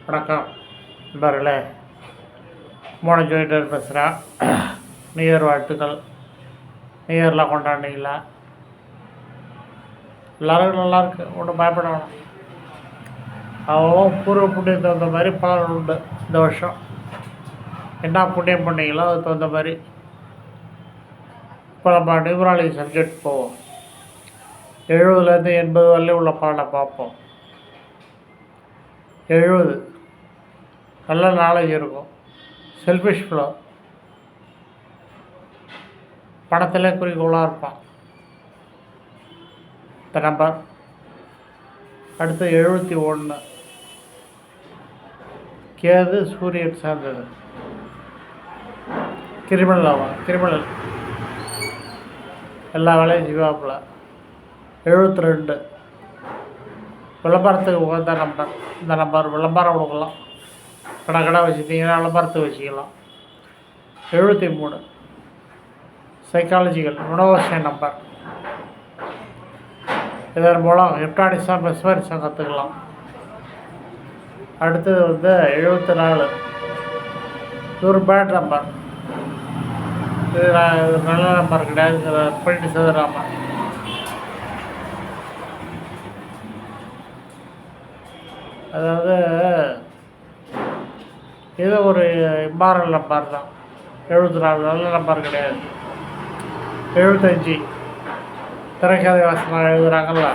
வணக்கம் நண்பர்களே. மோன ஜோயிட்டர் பேசுகிறேன். நியூ இயர் வாழ்த்துக்கள். நியூ இயர்லாம் கொண்டாடினீங்களா? எல்லோரும் நல்லாயிருக்கு, ஒன்றும் பயப்பட வேணாம். அவ்வளோ பூர்வ புண்ணியம் தகுந்த மாதிரி பலன் உண்டு. இந்த வருஷம் என்ன புண்ணியம் பண்ணீங்களோ அதுக்கு தகுந்த மாதிரி. இப்போ நம்ம நியூமராலஜி சப்ஜெக்ட் போவோம். 70லேருந்து 80 வரலையும் உள்ள பலனை பார்ப்போம். 70 நல்ல நாலேஜ் இருக்கும், செல்ஃபிஷ் ஃப்ளோ, பணத்திலே குறிக்கோளாக இருப்பான் இந்த நம்பர். அடுத்து 71 கேது சூரியன் சேர்ந்தது, கிரிமினல் ஆகும். கிரிமினல் எல்லா வேலையும் செய்வாப்பில். 72 விளம்பரத்துக்கு உகந்த நம்பர். இந்த நம்பர் விளம்பரம் கொடுக்கலாம், கடை வச்சுட்டிங்கன்னா விளம்பரத்துக்கு வச்சுக்கலாம். 73 சைக்காலஜிக்கல் யுனிவர்சல் நம்பர். இதன் மூலம் ஹிப்னாட்டிசம் மெஸ்மரிசம் கற்றுக்கலாம். அடுத்தது 74 இது ஒரு பேட் நம்பர். இது நல்ல நம்பர் கிடையாது, பண்ணிட்டு சதுராம. அதாவது இது ஒரு இம்மாரல் நம்பர் தான். 74 நல்ல நம்பர் கிடையாது. 75 திரைக்கதை வாசனம் எழுதுகிறாங்கல்ல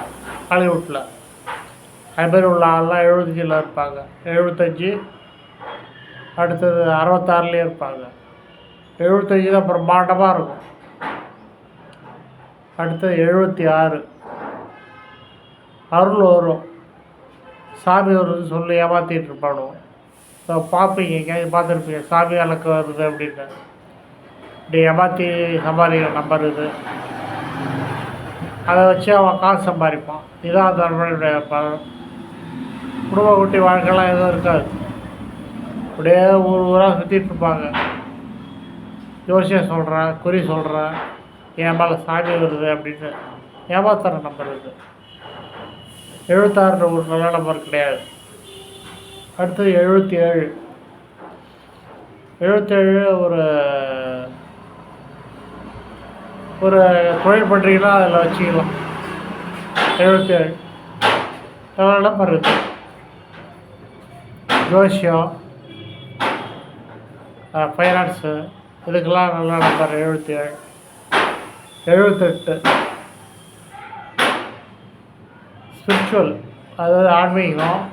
ஹாலிவுட்டில், அதுமாரி உள்ள ஆள்லாம் 75 இருப்பாங்க. 75 அடுத்தது 66 இருப்பாங்க. 75 தான் பிரம்மாண்டமாக இருக்கும். அடுத்தது 76 அருள் வரும், சாமி வருது சொல்லி ஏமாற்றிட்டு இருப்பானுவோம். ஸோ பார்ப்பீங்க, எங்கேயாவது பார்த்துருப்பீங்க சாமி அலக்கு வருது அப்படின்னு. இப்படி ஏமாற்றி சம்பாதிக்கிற நம்பர் இது. அதை வச்சு அவன் காசு சம்பாதிப்பான். இதான் அந்த நம்பருடைய குடும்ப குட்டி வாழ்க்கைலாம் எதுவும் இருக்காது. அப்படியே ஊராக சுற்றிட்டு இருப்பாங்க. ஜோசியம் சொல்கிறேன், குறி சொல்கிறேன், என் மேலே சாமி வருது அப்படின்னு ஏமாத்துற நம்பர் இது. 76 ஒரு நல்ல நம்பர் கிடையாது. அடுத்தது 77 ஒரு தொழில் பண்ணுறீங்கன்னா அதில் வச்சுக்கலாம். 77 நல்ல நம்பர் இருக்குது. ஜோசியம், ஃபைனான்ஸு இதுக்கெல்லாம் நல்ல நம்பர் 77. 78 ஸ்பிரிச்சுவல், அதாவது ஆன்மீகம்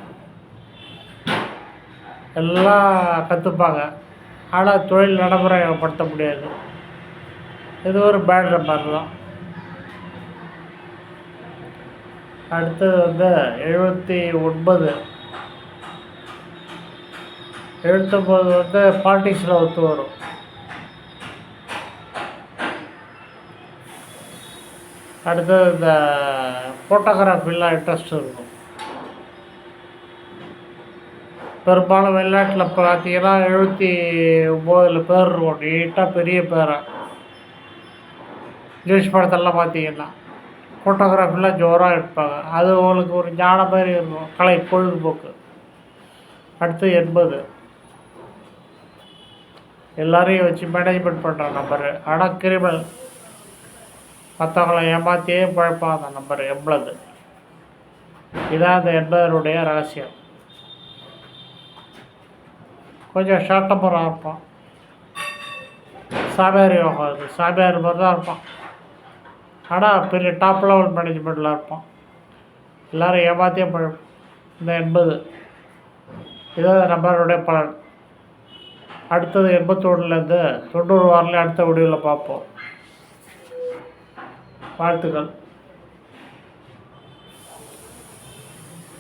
எல்லாம் கற்றுப்பாங்க, ஆனால் தொழில் நடைமுறைப்படுத்த முடியாது. இது ஒரு பேட் நம்பர் தான். அடுத்தது 79 பாலிட்டிக்ஸில் ஒத்து வரும். அடுத்தது இந்த ஃபோட்டோகிராஃபிலாம் இன்ட்ரெஸ்ட் இருக்கும். பெரும்பாலும் வெளிநாட்டில் பார்த்தீங்கன்னா 79 பேர் இருக்கும், நீட்டாக பெரிய பேரை. இங்கிலீஷ் படத்தெல்லாம் பார்த்தீங்கன்னா ஃபோட்டோகிராஃபிலாம் ஜோராக எடுப்பாங்க. அது உங்களுக்கு ஒரு ஞானம் மாதிரி இருக்கும், கலை பொழுதுபோக்கு. அடுத்து 80 எல்லாரையும் வச்சு மேனேஜ்மெண்ட் பண்ணுற நம்பரு, ஆனால் கிரிமினல், மற்றவங்களை ஏமாற்றியே பழப்பான் அந்த நம்பர் 80. இதான் அந்த 80 ரகசியம். கொஞ்சம் ஷார்ட் டெம்பராக இருப்பான். சாமியார் யோகம், அது சாமியார் மாதிரி தான் இருப்பான், ஆனால் பெரிய டாப் லெவல் மேனேஜ்மெண்ட்டில் இருப்பான். எல்லோரும் ஏமாற்றியே பழம். இந்த 80 இதான் நம்பருடைய பலன். அடுத்தது 81லேருந்து 90 வரலையும் அடுத்த வீடியோவில் பார்ப்போம். வாழ்த்துக்கள்.